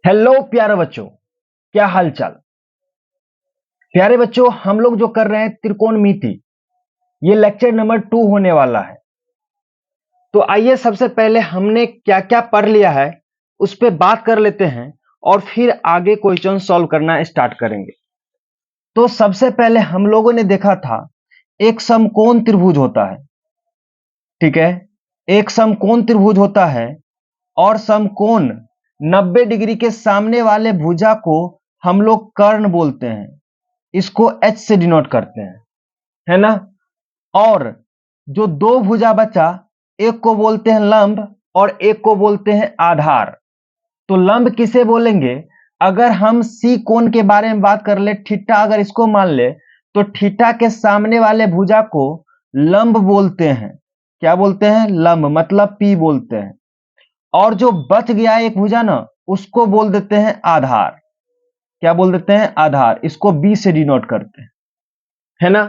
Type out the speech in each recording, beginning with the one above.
Hello प्यारे बच्चों, क्या हाल चाल। प्यारे बच्चों, हम लोग जो कर रहे हैं त्रिकोणमिति, ये लेक्चर नंबर 2 होने वाला है। तो आइए सबसे पहले हमने क्या क्या पढ़ लिया है उस पे बात कर लेते हैं और फिर आगे क्वेश्चन सॉल्व करना स्टार्ट करेंगे। तो सबसे पहले हम लोगों ने देखा था एक समकोण त्रिभुज होता है। ठीक है, एक समकोण त्रिभुज होता है और समकोण 90 डिग्री के सामने वाले भुजा को हम लोग कर्ण बोलते हैं। इसको H से डिनोट करते हैं, है ना। और जो दो भुजा बचा, एक को बोलते हैं लंब और एक को बोलते हैं आधार। तो लंब किसे बोलेंगे? अगर हम सी कोण के बारे में बात कर ले, थीटा अगर इसको मान ले, तो थीटा के सामने वाले भुजा को लंब बोलते हैं। क्या बोलते हैं? लंब, मतलब पी बोलते हैं। और जो बच गया एक भुजा ना, उसको बोल देते हैं आधार। क्या बोल देते हैं? आधार। इसको बी से डिनोट करते हैं, है ना।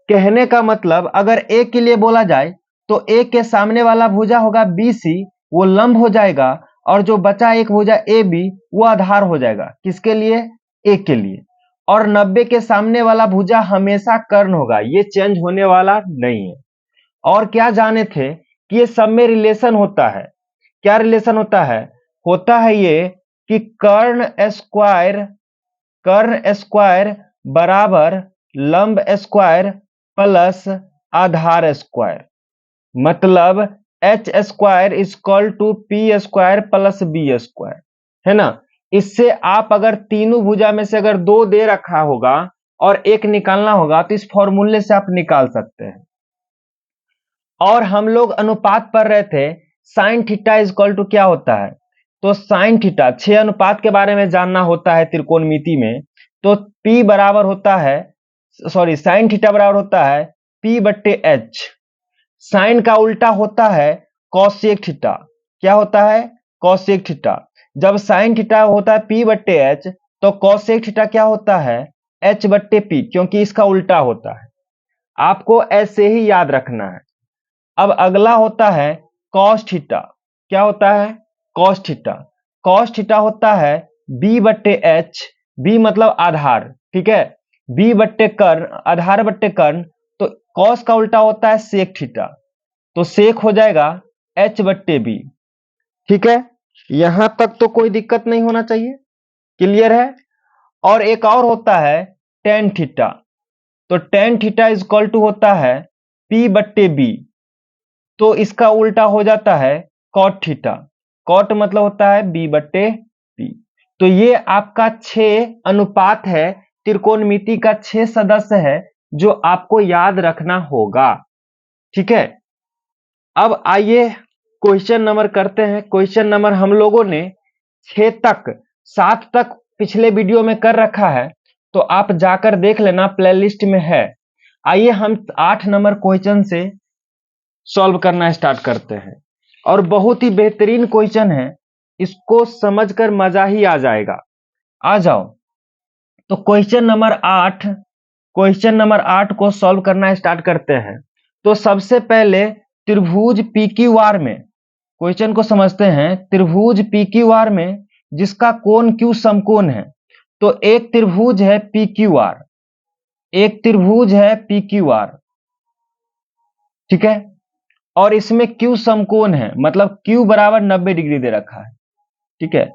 कहने का मतलब अगर ए के लिए बोला जाए तो ए के सामने वाला भुजा होगा बी सी, वो लंब हो जाएगा। और जो बचा एक भुजा ए बी, वो आधार हो जाएगा। किसके लिए? ए के लिए। और 90 के सामने वाला भुजा हमेशा कर्ण होगा, ये चेंज होने वाला नहीं है। और क्या जाने थे कि ये सब में रिलेशन होता है। क्या रिलेशन होता है? होता है ये कि कर्ण स्क्वायर बराबर लंब स्क्वायर प्लस आधार स्क्वायर। मतलब H square equal to P square plus B square, है ना। इससे आप अगर तीनों भुजा में से अगर दो दे रखा होगा और एक निकालना होगा तो इस फॉर्मूले से आप निकाल सकते हैं। और हम लोग अनुपात पढ़ रहे थे, साइन थीटा इक्वल टू क्या होता है? तो साइन थीटा 6 अनुपात के बारे में जानना होता है त्रिकोणमिति में। तो P बराबर होता है, सॉरी, साइन थीटा बराबर होता है P बट्टे एच। साइन का उल्टा होता है कॉसेक थीटा। क्या होता है? Cosec theta. जब साइन थीटा होता है P बट्टे एच, तो कॉसेक थीटा क्या होता है? H बट्टे P, क्योंकि इसका उल्टा होता है। आपको ऐसे ही याद रखना है। अब अगला होता है कॉस थीटा। क्या होता है? Cos theta. कॉस थीटा होता है बी बट्टे एच, बी मतलब आधार, ठीक है। बी बट्टे कर्ण, आधार बट्टे कर्ण। तो कॉस का उल्टा होता है सेक थीटा, तो सेक हो जाएगा एच बट्टे बी। ठीक है, यहां तक तो कोई दिक्कत नहीं होना चाहिए। क्लियर है। और एक और होता है टेन थीटा। तो tan theta is equal to होता है पी बट्टे बी, तो इसका उल्टा हो जाता है कॉट थीटा। कॉट मतलब होता है बी बट्टे पी। तो ये आपका 6 अनुपात है, त्रिकोणमिति का 6 सदस्य है जो आपको याद रखना होगा। ठीक है, अब आइए क्वेश्चन नंबर करते हैं। क्वेश्चन नंबर हम लोगों ने 6 तक, 7 तक पिछले वीडियो में कर रखा है, तो आप जाकर देख लेना, प्लेलिस्ट में है। आइए हम 8 नंबर क्वेश्चन से सॉल्व करना स्टार्ट करते हैं। और बहुत ही बेहतरीन क्वेश्चन है, इसको समझकर मजा ही आ जाएगा। आ जाओ। तो क्वेश्चन नंबर 8 को सॉल्व करना स्टार्ट करते हैं। तो सबसे पहले त्रिभुज PQR में क्वेश्चन को समझते हैं। त्रिभुज PQR में जिसका कोण Q समकोण है, तो एक त्रिभुज है PQR, एक त्रिभुज है PQR, ठीक है। और इसमें Q समकोण है, मतलब Q बराबर 90 डिग्री दे रखा है, ठीक है।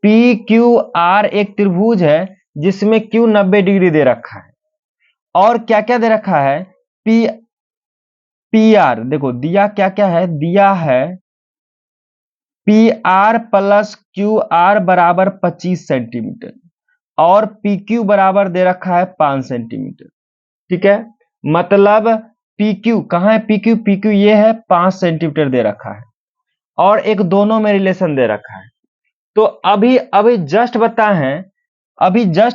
PQR एक त्रिभुज है जिसमें Q 90 डिग्री दे रखा है। और क्या क्या दे रखा है? PR देखो दिया क्या क्या है, दिया है PR प्लस QR बराबर 25 सेंटीमीटर और PQ बराबर दे रखा है 5 सेंटीमीटर, ठीक है। मतलब PQ कहाँ है? PQ ये है 5 सेंटीमीटर दे रखा है। और एक दोनों में रिलेशन दे रखा है। तो अभी अभी जस्ट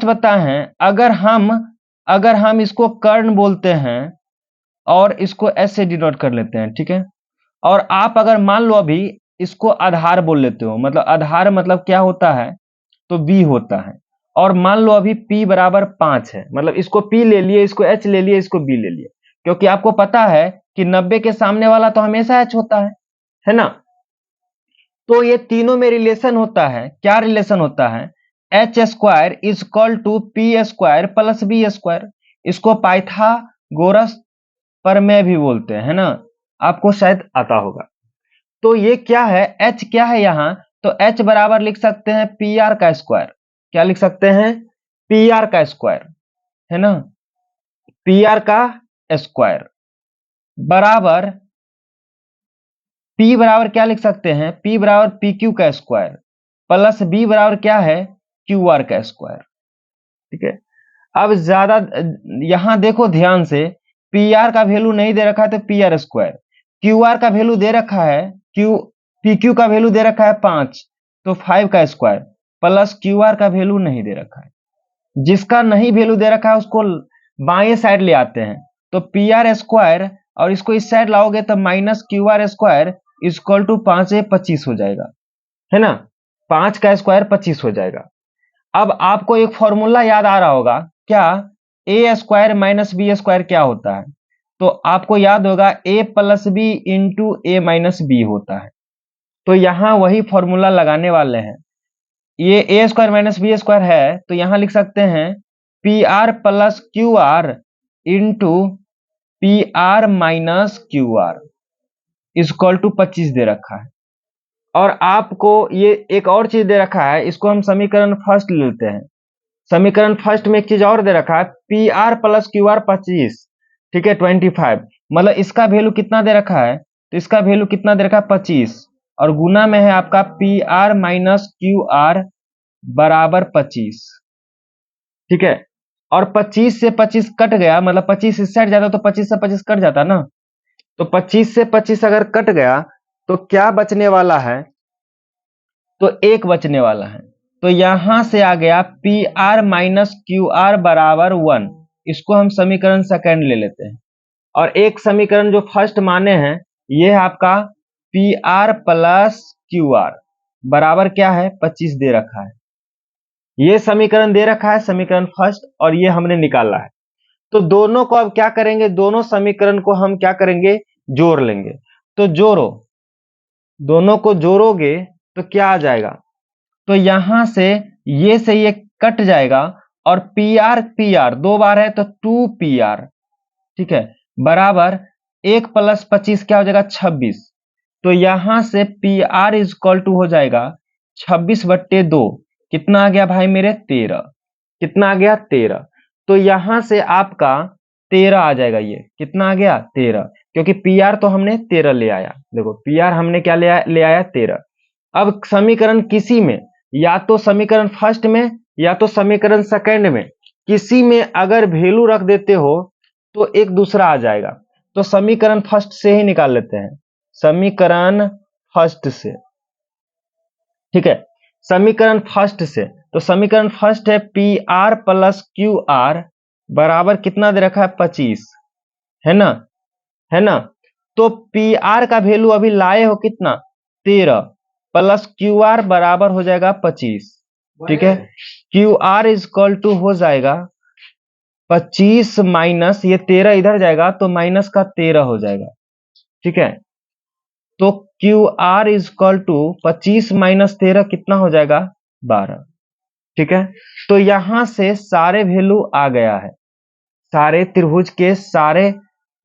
बताए हैं, अगर हम इसको कर्ण बोलते हैं और इसको एस से डिनोट कर लेते हैं, ठीक है। और आप अगर मान लो अभी इसको आधार बोल लेते हो, मतलब आधार मतलब क्या होता है? तो बी होता है। और मान लो अभी P बराबर 5 है, मतलब इसको P ले लिए, इसको H ले लिए, इसको B ले लिए, क्योंकि आपको पता है कि 90 के सामने वाला तो हमेशा H होता है ना। तो ये तीनों में रिलेशन होता है, क्या रिलेशन होता है, H square is equal to P square plus B square. इसको पाइथागोरस प्रमेय भी बोलते हैं, है ना, आपको शायद आता होगा। तो ये क्या है, एच क्या है यहाँ, तो एच बराबर लिख सकते हैं पी आर का स्क्वायर। क्या लिख सकते हैं, पी आर का स्क्वायर, है ना, पी आर का स्क्वायर बराबर P बराबर क्या लिख सकते हैं, P बराबर पी क्यू का स्क्वायर प्लस B बराबर क्या है, क्यू आर का स्क्वायर। ठीक है, अब ज्यादा यहां देखो ध्यान से, पी आर का वैल्यू नहीं दे रखा है तो P R square, Q R का वैल्यू दे रखा है, पी क्यू का वैल्यू दे रखा है 5, तो 5 का स्क्वायर प्लस क्यू आर का वैल्यू नहीं दे रखा है। जिसका नहीं वैल्यू दे रखा है उसको बाएं साइड ले आते हैं, तो पी आर स्क्वायर और इसको इस साइड लाओगे तो minus Q R square equal to 5 25 हो जाएगा, है ना, 5 का स्क्वायर 25 हो जाएगा। अब आपको एक फॉर्मूला याद आ रहा होगा, क्या, ए स्क्वायर माइनस बी स्क्वायर क्या होता है, तो आपको याद होगा ए प्लस बी इंटू ए माइनस बी होता है। तो यहां वही फॉर्मूला लगाने वाले हैं, ये A square minus B square है तो यहां लिख सकते हैं P R plus Q R into P R minus Q R equal to 25 दे रखा है। और आपको ये एक और चीज दे रखा है, इसको हम समीकरण फर्स्ट लेते हैं। समीकरण फर्स्ट में एक चीज और दे रखा है, P R plus Q are 25, ठीक है 25, मतलब इसका वैल्यू कितना दे रखा है, तो इसका वैल्यू कितना दे रखा है 25, और गुना में है आपका P R minus Q are बराबर 25। ठीक है, और 25 से 25 कट गया, मतलब 25 इस साइड जाता तो 25 से 25 कट जाता ना, तो 25 से 25 अगर कट गया तो क्या बचने वाला है, तो एक बचने वाला है। तो यहां से आ गया P R minus Q are बराबर 1, इसको हम समीकरण सेकंड ले लेते हैं। और एक समीकरण जो फर्स्ट माने हैं, ये है आपका P R plus Q are बराबर क्या है, 25 दे रखा है। ये समीकरण दे रखा है, समीकरण फर्स्ट, और ये हमने निकाला है। तो दोनों को अब क्या करेंगे, दोनों समीकरण को हम क्या करेंगे, जोड़ लेंगे। तो जोड़ो, दोनों को जोड़ोगे तो क्या आ जाएगा, तो यहां से ये कट जाएगा, और पी आर 2 बार है तो 2 पी आर, ठीक है, बराबर 1 प्लस 25 क्या हो जाएगा 26। तो यहां से पी आर इक्वल टू हो जाएगा 26/2, कितना आ गया भाई मेरे 13, कितना आ गया 13। तो यहां से आपका 13 आ जाएगा, ये कितना आ गया 13, क्योंकि पी आर तो हमने 13 ले आया, देखो पी आर हमने क्या ले आया 13। अब समीकरण किसी में, या तो समीकरण फर्स्ट में या तो समीकरण सेकंड में, किसी में अगर वैल्यू रख देते हो तो एक दूसरा आ जाएगा। तो समीकरण फर्स्ट से ही निकाल लेते हैं, समीकरण फर्स्ट से, ठीक है, समीकरण फर्स्ट से। तो समीकरण फर्स्ट है P R plus Q are बराबर कितना दे रखा है 25, है ना, है ना। तो पी आर का वैल्यू अभी लाए हो कितना 13, प्लस क्यू आर बराबर हो जाएगा 25, ठीक है, क्यू आर इक्वल टू हो जाएगा 25 माइनस ये 13 इधर जाएगा तो माइनस का 13 हो जाएगा, ठीक है। तो Q R equal to 25 minus 13 कितना हो जाएगा 12, ठीक है। तो यहां से सारे वैल्यू आ गया है, सारे त्रिभुज के सारे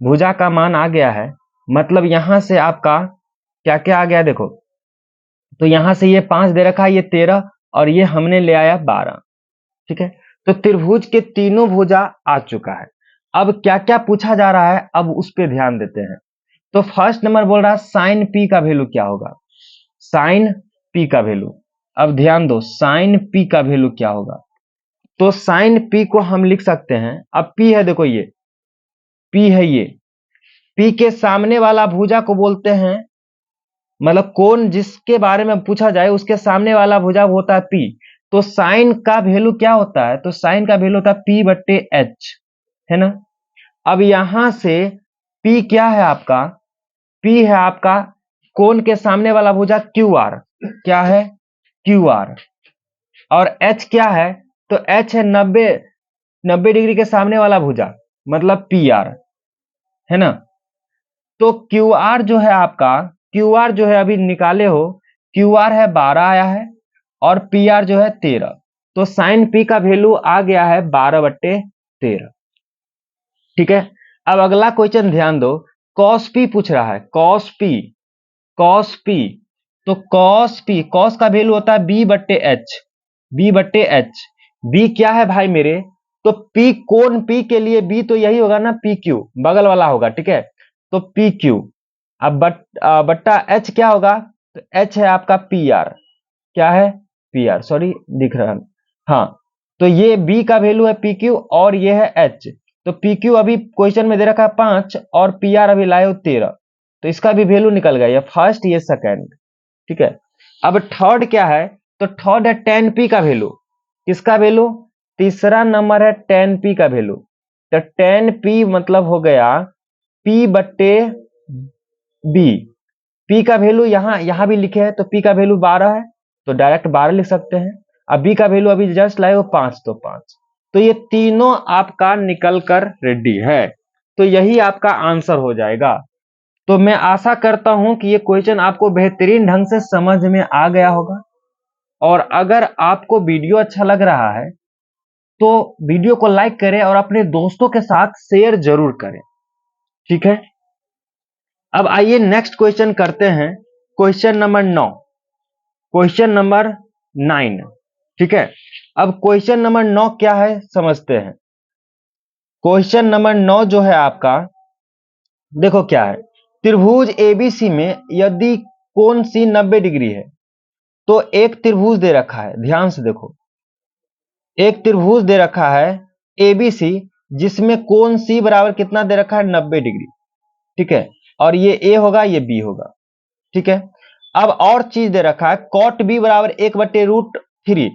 भुजा का मान आ गया है, मतलब यहां से आपका क्या क्या आ गया देखो, तो यहां से ये 5 दे रखा है, ये 13, और ये हमने ले आया 12, ठीक है। तो त्रिभुज के तीनों भुजा आ चुका है। अब क्या क्या पूछा जा रहा है, अब उस पर ध्यान देते हैं। तो फर्स्ट नंबर बोल रहा है साइन पी का वैल्यू क्या होगा, साइन पी का वैल्यू, अब ध्यान दो साइन पी का वैल्यू क्या होगा। तो साइन पी को हम लिख सकते हैं, अब पी है देखो, ये पी है, ये पी के सामने वाला भुजा को बोलते हैं, मतलब कोण जिसके बारे में पूछा जाए उसके सामने वाला भुजा होता है पी। तो साइन का वैल्यू क्या होता है, तो साइन का वैल्यू होता है पी बट्टे एच, है ना। अब यहां से पी क्या है आपका, पी है आपका कोण के सामने वाला भुजा क्यू आर, क्या है क्यू आर, और एच क्या है, तो एच है 90 डिग्री के सामने वाला भुजा, मतलब पी आर, है ना। तो क्यू आर जो है आपका, क्यू आर जो है अभी निकाले हो, क्यू आर है 12 आया है और पी आर जो है 13। तो साइन पी का वैल्यू आ गया है 12/13। ठीक है। अब अगला क्वेश्चन ध्यान दो, कॉस पी पूछ रहा है, कॉस पी, कॉस पी। तो कॉस पी, कॉस का वैल्यू होता है B/H, B/H। बी क्या है भाई मेरे, तो पी, कोण पी के लिए बी तो यही होगा ना, पी क्यू, बगल वाला होगा। ठीक है, तो पी क्यू। अब बट्टा एच क्या होगा, तो एच है आपका पी आर। क्या है, पी आर, सॉरी दिख रहा है। हाँ, तो ये बी का वैल्यू है पी क्यू और ये है एच। तो पी क्यू अभी क्वेश्चन में दे रखा है 5 और पी आर अभी लाए हो 13। तो इसका भी वैल्यू निकल गया, ये फर्स्ट ये सेकंड। ठीक है। अब थर्ड क्या है, तो थर्ड है टेन पी का वैल्यू। किसका वैल्यू, तीसरा नंबर है टेन पी का वैल्यू। तो टेन पी मतलब हो गया P/B। पी का वैल्यू यहाँ यहाँ भी लिखे हैं, तो पी का वैल्यू 12 है, तो डायरेक्ट 12 लिख सकते हैं। अब बी का वैल्यू अभी जस्ट लाए हो 5, तो 5। तो ये तीनों आपका निकल कर रेडी है, तो यही आपका आंसर हो जाएगा। तो मैं आशा करता हूं कि ये क्वेश्चन आपको बेहतरीन ढंग से समझ में आ गया होगा। और अगर आपको वीडियो अच्छा लग रहा है तो वीडियो को लाइक करें और अपने दोस्तों के साथ शेयर जरूर करें। ठीक है। अब आइए नेक्स्ट क्वेश्चन करते हैं, क्वेश्चन नंबर 9, क्वेश्चन नंबर 9। ठीक है। अब क्वेश्चन नंबर 9 क्या है समझते हैं। क्वेश्चन नंबर 9 जो है आपका, देखो क्या है, त्रिभुज एबीसी में यदि कोण सी 90 डिग्री है, तो एक त्रिभुज दे रखा है, ध्यान से देखो, एक त्रिभुज दे रखा है एबीसी, जिसमें कोण सी बराबर कितना दे रखा है, 90 डिग्री। ठीक है, और ये ए होगा, ये बी होगा। ठीक है। अब और चीज दे रखा है, कॉट बी बराबर 1/√3,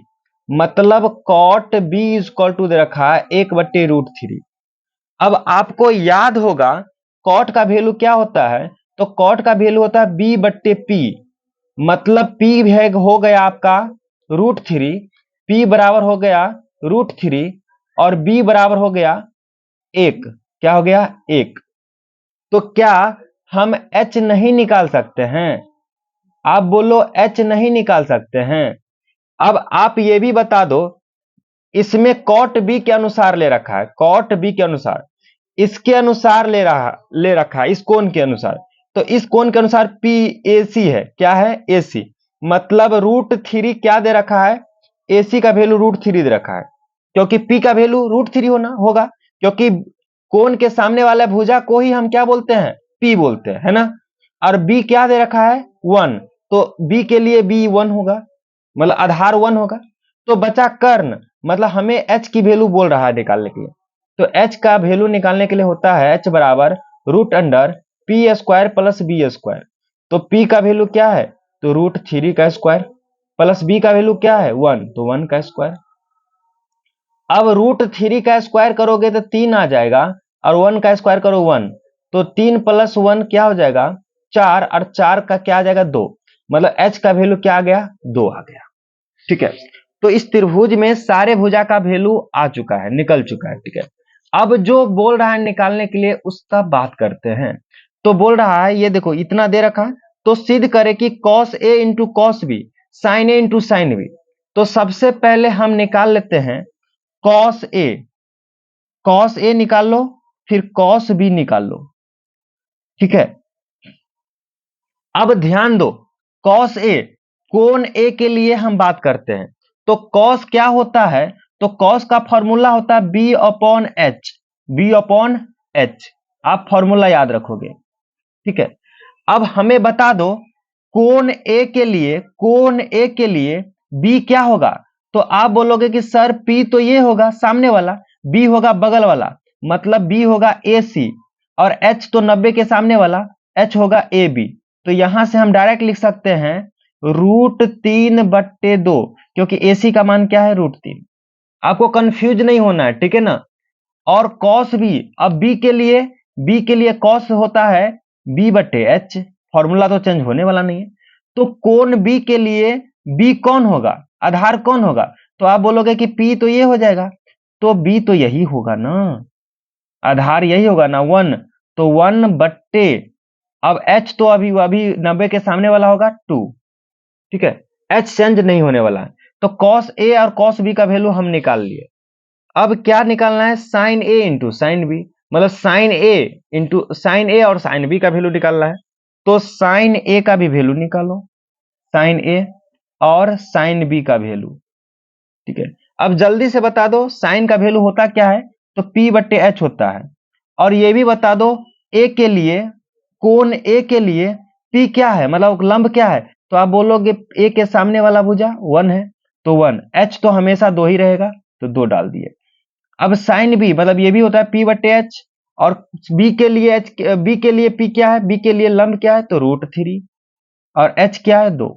मतलब कॉट बी इक्वल टू दे रखा है 1/√3। अब आपको याद होगा कॉट का वैल्यू क्या होता है, तो कॉट का वैल्यू होता है B/P, मतलब P है हो गया आपका √3, P बराबर हो गया √3 और B बराबर हो गया 1। क्या हो गया, 1। तो क्या हम H नहीं निकाल सकते हैं, आप बोलो H नहीं निकाल सकते हैं। अब आप ये भी बता दो, इसमें कॉट बी के अनुसार ले रखा है, कॉट बी के अनुसार, इसके अनुसार ले रखा है, इस कोण के अनुसार। तो इस कोण के अनुसार पी ए सी है, क्या है, ए सी, मतलब √3 क्या दे रखा है, ए सी का वैल्यू √3 दे रखा है, क्योंकि पी का वैल्यू √3 होगा, क्योंकि कोण के सामने वाला भुजा को ही हम क्या बोलते हैं, पी बोलते हैं, है ना। और बी क्या दे रखा है, 1, तो बी के लिए बी 1 होगा, मतलब आधार 1 होगा। तो बचा कर्ण, मतलब हमें एच की वैल्यू बोल रहा है निकालने के लिए। तो एच का वैल्यू निकालने के लिए होता है एच बराबर √P² प्लस B²। तो P का वैल्यू क्या है, तो √3 का स्क्वायर, प्लस B का वैल्यू क्या है 1, तो 1 का स्क्वायर। अब √3 का स्क्वायर करोगे तो 3 आ जाएगा, और 1 का स्क्वायर करो 1, तो 3 + 1 क्या हो जाएगा, 4, और 4 का क्या आ जाएगा 2, मतलब एच का वैल्यू क्या आ गया, 2 आ गया। ठीक है। तो इस त्रिभुज में सारे भुजा का वैल्यू आ चुका है, निकल चुका है। ठीक है। अब जो बोल रहा है निकालने के लिए उसका बात करते हैं। तो बोल रहा है, ये देखो इतना दे रखा है, तो सिद्ध करे कि cos A into cos B, sine A into sine B. तो सबसे पहले हम निकाल लेते हैं cos A, cos A निकाल लो, फिर cos B निकाल लो। ठीक है। अब ध्यान दो, cos A, कोण A के लिए हम बात करते हैं। तो cos क्या होता है, तो cos का फॉर्मूला होता है B/H, B/H, आप फॉर्मूला याद रखोगे। ठीक है। अब हमें बता दो कोण A के लिए, कोण A के लिए B क्या होगा, तो आप बोलोगे कि सर P तो ये होगा सामने वाला, B होगा बगल वाला, मतलब B होगा AC, और H तो 90 के सामने वाला, H होगा AB। तो यहां से हम डायरेक्ट लिख सकते हैं √3/2, क्योंकि AC का मान क्या है, √3। आपको कंफ्यूज नहीं होना है, ठीक है ना। और cos भी, अब B के लिए cos होता है B/H, फॉर्मूला तो चेंज होने वाला नहीं है। तो कोण B के लिए B कौन होगा, आधार कौन होगा, तो आप बोलोगे कि P तो ये हो जाएगा, तो B तो यही होगा ना, आधार यही होगा ना 1, तो 1/, अब H तो अभी 90 के सामने वाला होगा 2, ठीक है, एच चेंज नहीं होने वाला है। तो कॉस ए और कॉस बी का वैल्यू हम निकाल लिए। अब क्या निकालना है, sign A into sine B, मतलब साइन ए और साइन बी का वैल्यू निकालना है। तो साइन ए का भी वैल्यू निकालो, साइन ए और साइन बी का वैल्यू। ठीक है, अब जल्दी से बता दो साइन का वैल्यू होता क्या है, तो पी बट्टे एच होता है। और ये भी बता दो ए के लिए, कोण ए के लिए पी क्या है, मतलब लंब क्या है। तो आप बोलोगे ए के सामने वाला भुजा 1 है, तो 1, एच तो हमेशा 2 ही रहेगा, तो 2 डाल दिए। अब साइन बी मतलब ये भी होता है पी बट्टे एच, और बी के लिए बी के लिए पी क्या है, बी के लिए लंब क्या है, तो √3, और एच क्या है 2।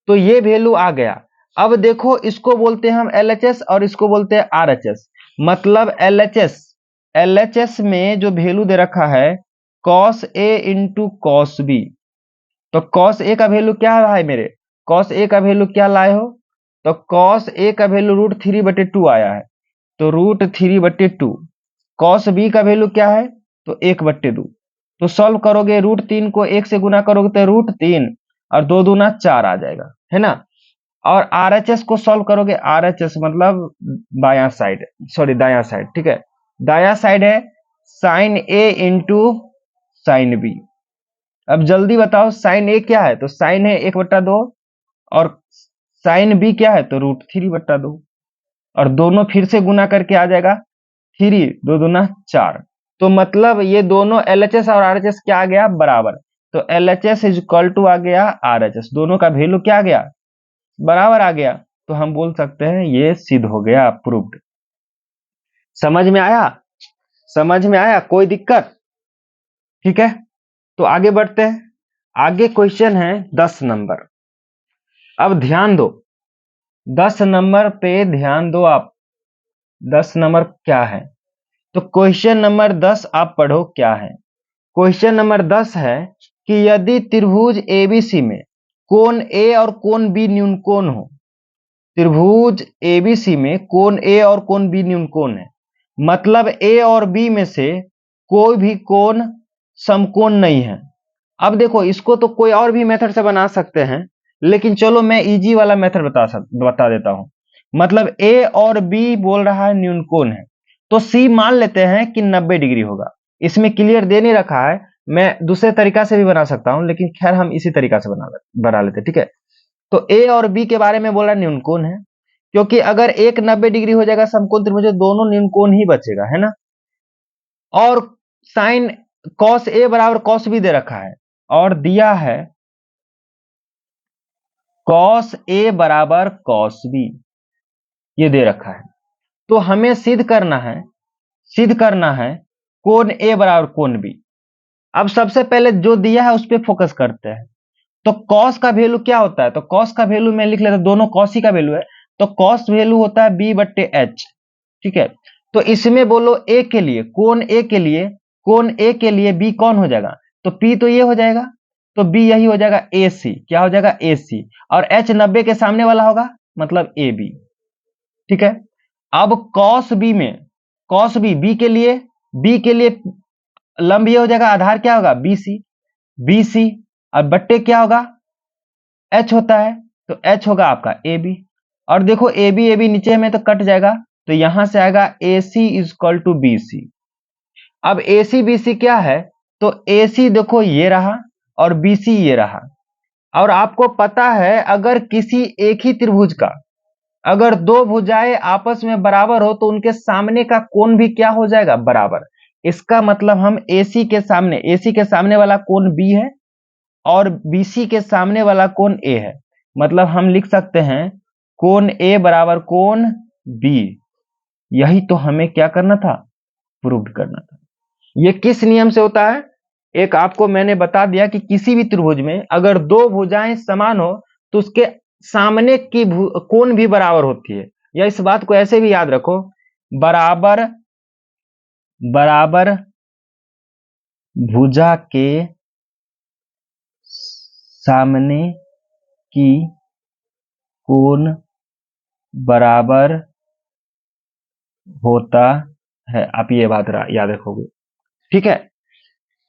तो ये वैल्यू आ गया। अब देखो इसको बोलते हैं हम एलएचएस और इसको बोलते हैं आरएचएस। मतलब एलएचएस में जो वैल्यू दे रखा है cos A into cos B, तो कॉस ए का वैल्यू क्या है भाई मेरे, कॉस ए का वैल्यू क्या लाए हो, तो कॉस ए का वैल्यू √3/2 आया है, तो √3/2। कॉस बी का वैल्यू क्या है, तो 1/2। तो सॉल्व करोगे √3 को 1 से गुना करोगे तो √3 और 2 दूना 4 आ जाएगा, है ना। और आरएचएस को सॉल्व करोगे, आरएचएस मतलब बायां साइड, सॉरी दायां साइड, ठीक है, दायां साइड है sign A into sine B. अब जल्दी बताओ साइन ए क्या है, तो साइन है 1/2, और साइन बी क्या है, तो √3/2, और दोनों फिर से गुना करके आ जाएगा 3, 2 दूना 4। तो मतलब ये दोनों एलएचएस और आरएचएस क्या आ गया, बराबर। तो एलएचएस इज इक्वल टू आ गया आरएचएस, दोनों का वैल्यू क्या आ गया, बराबर आ गया। तो हम बोल सकते हैं ये सिद्ध हो गया, प्रूव्ड। समझ में आया, समझ में आया, कोई दिक्कत, ठीक है। तो आगे बढ़ते हैं, आगे क्वेश्चन है 10 नंबर। अब ध्यान दो, 10 नंबर पे ध्यान दो आप। 10 नंबर क्या है, तो क्वेश्चन नंबर 10 आप पढ़ो क्या है। क्वेश्चन नंबर 10 है कि यदि त्रिभुज एबीसी में कोण ए और कोण बी न्यून कोण हो, त्रिभुज एबीसी में कोण ए और कोण बी न्यून कोण है, मतलब ए और बी में से कोई भी कोण समकोण नहीं है। अब देखो इसको तो कोई और भी मेथड से बना सकते हैं, लेकिन चलो मैं इजी वाला मेथड बता देता हूं। मतलब ए और बी बोल रहा है न्यून कोण है, तो सी मान लेते हैं कि 90 डिग्री होगा। इसमें क्लियर दे नहीं रखा है, मैं दूसरे तरीका से भी बना सकता हूं, लेकिन खैर हम इसी तरीका से बना लेते, ठीक है। तो ए और बी के बारे में बोला न्यून कोण है, क्योंकि अगर एक 90 डिग्री हो जाएगा समकोण त्रिभुज, दोनों न्यून कोण ही बचेगा, है ना। और साइन कॉस ए बराबर कॉस बी दे रखा है, और दिया है कॉस ए बराबर कॉस बी, ये दे रखा है। तो हमें सिद्ध करना है कोण ए बराबर कोण बी। अब सबसे पहले जो दिया है उस पर फोकस करते हैं। तो कॉस का वैल्यू क्या होता है, तो कॉस का वैल्यू मैं लिख लेता हूं, दोनों कॉस ही का वैल्यू है, तो कॉस वैल्यू होता है b/h, ठीक है। तो इसमें बोलो ए के लिए, कोण ए के लिए बी कौन हो जाएगा, तो पी तो ये हो जाएगा, तो बी यही हो जाएगा ए सी, क्या हो जाएगा ए सी, और एच 90 के सामने वाला होगा मतलब ए बी, ठीक है। अब कॉस बी के लिए लंब ये हो जाएगा, आधार क्या होगा बी सी, और बट्टे क्या होगा एच होता है, तो एच होगा आपका ए बी। और देखो ए बी नीचे में तो कट जाएगा, तो यहां से आएगा A C is equal to B C. अब ए सी बी सी क्या है, तो ए सी देखो ये रहा और बी सी ये रहा। और आपको पता है अगर किसी एक ही त्रिभुज का अगर दो भुजाएं आपस में बराबर हो तो उनके सामने का कोण भी क्या हो जाएगा, बराबर। इसका मतलब हम एसी के सामने वाला कोण बी है और बीसी के सामने वाला कोण ए है, मतलब हम लिख सकते हैं कोण ए बराबर कोण बी। यही तो हमें क्या करना था, प्रूव करना था। ये किस नियम से होता है, एक आपको मैंने बता दिया कि किसी भी त्रिभुज में अगर दो भुजाएं समान हो तो उसके सामने की कोण भी बराबर होती है, या इस बात को ऐसे भी याद रखो, बराबर बराबर भुजा के सामने की कोण बराबर होता है, आप ये बात याद रखोगे, ठीक है।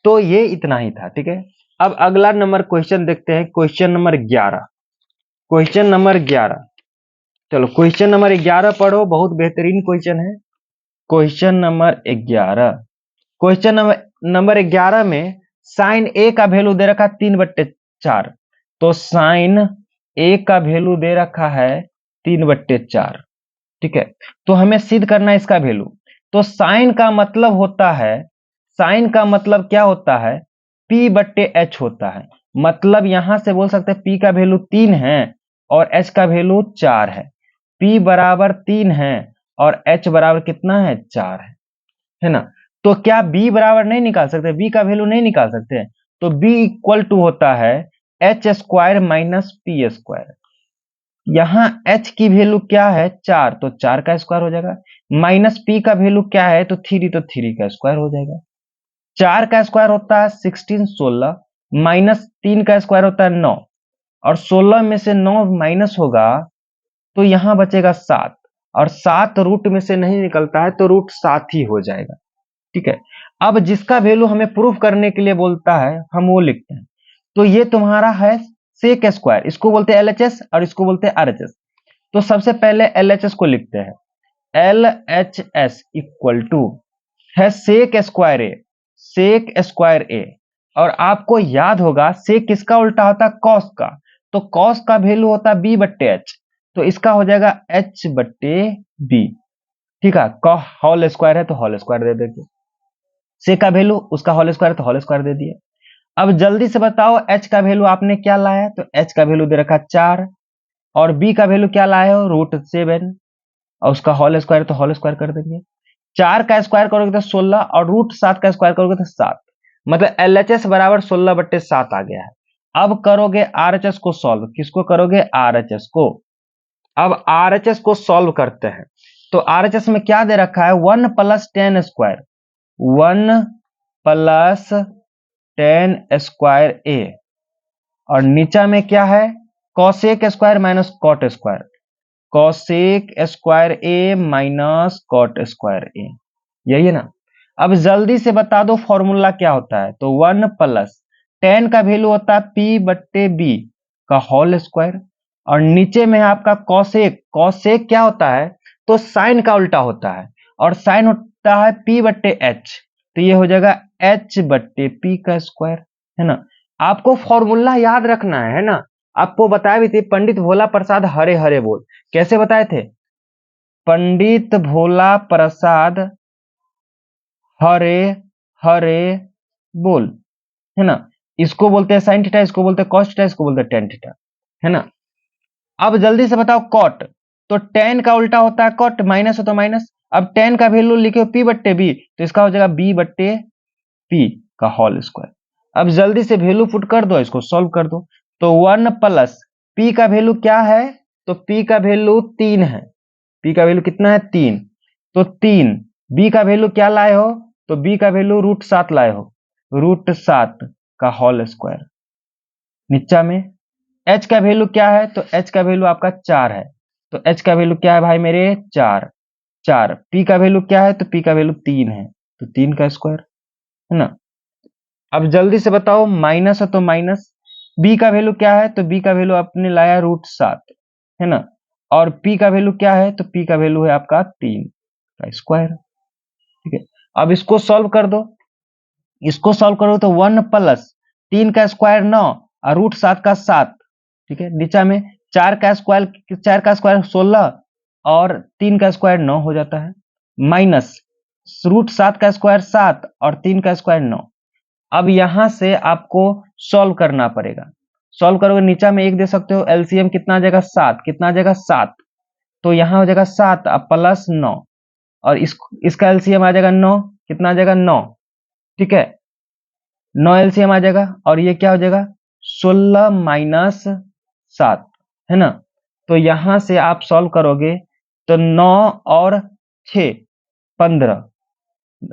तो ये इतना ही था, ठीक है। अब अगला नंबर क्वेश्चन देखते हैं, क्वेश्चन नंबर 11। Question number 11। चलो क्वेश्चन नंबर 11 पढ़ो, बहुत बेहतरीन क्वेश्चन है। क्वेश्चन नंबर 11, क्वेश्चन नंबर 11 में साइन ए का वैल्यू दे रखा 3/4। तो साइन ए का वैल्यू दे रखा है 3/4। ठीक है, तो हमें सिद्ध करना है इसका वैल्यू। तो साइन का मतलब होता है, साइन का मतलब क्या होता है, P/H होता है। मतलब यहां से बोल सकते हैं P का वैल्यू 3 है और H का वैल्यू 4 है। P बराबर 3 है और H बराबर कितना है, 4 है ना। तो क्या B बराबर नहीं निकाल सकते, B का वैल्यू नहीं निकाल सकते? तो B इक्वल टू होता है H² माइनस P²। यहाँ H की वैल्यू क्या है, 4, तो 4 का स्क्वायर हो जाएगा। माइनस P का वैल्यू क्या है, तो 3, तो 3 का स्क्वायर हो जाएगा। 4 का स्क्वायर होता है 16, 16 माइनस 3 का स्क्वायर होता है 9, और 16 में से 9 माइनस होगा तो यहां बचेगा 7, और 7 रूट में से नहीं निकलता है तो रूट 7 ही हो जाएगा। ठीक है, अब जिसका वैल्यू हमें प्रूफ करने के लिए बोलता है हम वो लिखते हैं। तो ये तुम्हारा है सेक स्क्वायर, इसको बोलते हैं एलएचएस और इसको बोलते हैं आरएचएस। तो सबसे पहले एलएचएस को लिखते हैं। एलएचएस इक्वल टू है सेक स्क्वायर ए, सेक स्क्वायर ए। और आपको याद होगा सेक किसका उल्टा होता है, कॉस का। तो कॉस का वैल्यू होता है B/H, तो इसका हो जाएगा H/B। ठीक है, होल स्क्वायर है तो होल स्क्वायर दे देंगे, से का वैल्यू उसका होल स्क्वायर तो होल स्क्वायर दे दिया। अब जल्दी से बताओ H का वैल्यू आपने क्या लाया है, तो H का वैल्यू दे रखा 4, और B का वैल्यू क्या लाए हो, √7, और उसका होल स्क्वायर तो होल स्क्वायर कर देंगे। 4 का स्क्वायर करोगे तो 16, और √7 का स्क्वायर करोगे तो 7। मतलब LHS बराबर 16/7 आ गया है। अब करोगे RHS को सॉल्व, किसको करोगे, RHS को। अब RHS को सॉल्व करते हैं। तो RHS में क्या दे रखा है, 1 + 10 स्क्वायर, 1 + 10 स्क्वायर ए, और नीचा में क्या है, cosec square minus cot square, cosec square A minus cot square A, यही है ना। अब जल्दी से बता दो फॉर्मूला क्या होता है, तो 1 + 10 का वैल्यू होता है P/B का होल स्क्वायर, और नीचे में है आपका कॉसेक, कॉसेक क्या होता है, तो साइन का उल्टा होता है, और साइन होता है P/H, तो ये हो जाएगा H/P का स्क्वायर, है ना। आपको फॉर्मूला याद रखना है ना। आपको बताया भी थे पंडित भोला प्रसाद हरे हरे बोल, कैसे बताए थे, पंडित भोला प्रसाद हरे हरे बोल, है ना। इसको बोलते हैं साइन थीटा, इसको बोलते हैं कॉस थीटा, इसको बोलते हैं टेन थीटा, है ना। अब जल्दी से बताओ कॉट, तो टेन का उल्टा होता है कॉट, माइनस हो तो माइनस। अब टेन का वैल्यू लिखे P/B, तो इसका हो जाएगा B/P का होल स्क्वायर। अब जल्दी से वैल्यू पुट कर दो, इसको सॉल्व कर दो। तो 1 + P का वैल्यू क्या है, तो P का वैल्यू 3 है, P का वैल्यू कितना है, 3, तो 3। B का वैल्यू क्या लाए हो, तो B का वैल्यू √7 लाए हो, √7 का होल स्क्वायर। नीचा में H का वैल्यू क्या है, तो H का वैल्यू आपका 4 है, तो H का वैल्यू क्या है भाई मेरे, 4, 4। P का वैल्यू क्या है, तो P का वैल्यू 3 है, तो 3 का स्क्वायर, है ना। अब जल्दी से बताओ माइनस है तो माइनस, B का वैल्यू क्या है, तो B का वैल्यू आपने लाया √7, है ना। और P का वैल्यू क्या है, तो P का वैल्यू है आपका 3 का स्क्वायर। ठीक है, अब इसको सॉल्व कर दो, इसको सॉल्व करो तो 1 + 3 का स्क्वायर 9 और √7 का 7। ठीक है, नीचा में 4 का स्क्वायर 16 और 3 का स्क्वायर 9 हो जाता है, माइनस √7 का स्क्वायर 7 और 3 का स्क्वायर 9। अब यहां से आपको सॉल्व करना पड़ेगा। सॉल्व करोगे नीचा में 1 दे सकते हो, एलसीएम कितना आ जाएगा, 7, कितना आ जाएगा, 7। तो यहां हो जाएगा 7 अब प्लस 9, और इसका एलसीएम आ जाएगा 9, कितना आ जाएगा, 9। ठीक है, 9 एलसीएम आ जाएगा, और ये क्या हो जाएगा, 16 माइनस 7, है ना। तो यहां से आप सॉल्व करोगे तो 9 और 6 15,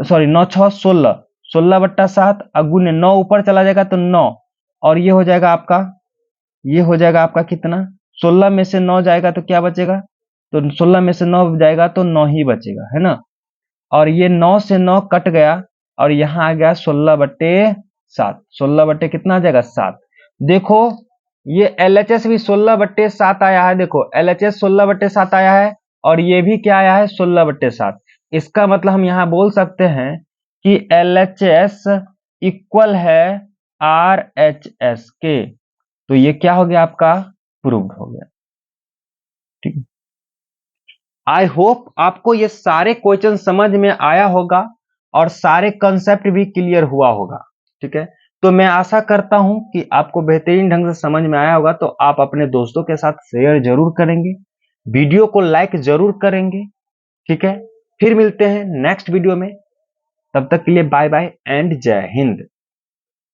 सॉरी 9 6 16, 16/7 गुने 9 ऊपर चला जाएगा तो 9, और ये हो जाएगा आपका, ये हो जाएगा आपका कितना, 16 में से 9 जाएगा तो क्या बचेगा, तो 16 में से 9 जाएगा तो 9 ही बचेगा, है ना। और ये 9 से 9 कट गया, और यहां आ गया 16/7, 16 बटे कितना आ जाएगा, 7। देखो ये LHS भी 16/7 आया है। देखो LHS 16/7 आया है और ये भी क्या आया है 16/7। इसका मतलब हम यहाँ बोल सकते हैं कि LHS इक्वल है RHS के। तो ये क्या हो गया आपका प्रूव्ड हो गया। ठीक है, आई होप आपको ये सारे क्वेश्चन समझ में आया होगा और सारे कंसेप्ट भी क्लियर हुआ होगा। ठीक है, तो मैं आशा करता हूं कि आपको बेहतरीन ढंग से समझ में आया होगा। तो आप अपने दोस्तों के साथ शेयर जरूर करेंगे, वीडियो को लाइक जरूर करेंगे। ठीक है, फिर मिलते हैं नेक्स्ट वीडियो में। तब तक के लिए बाय बाय एंड जय हिंद।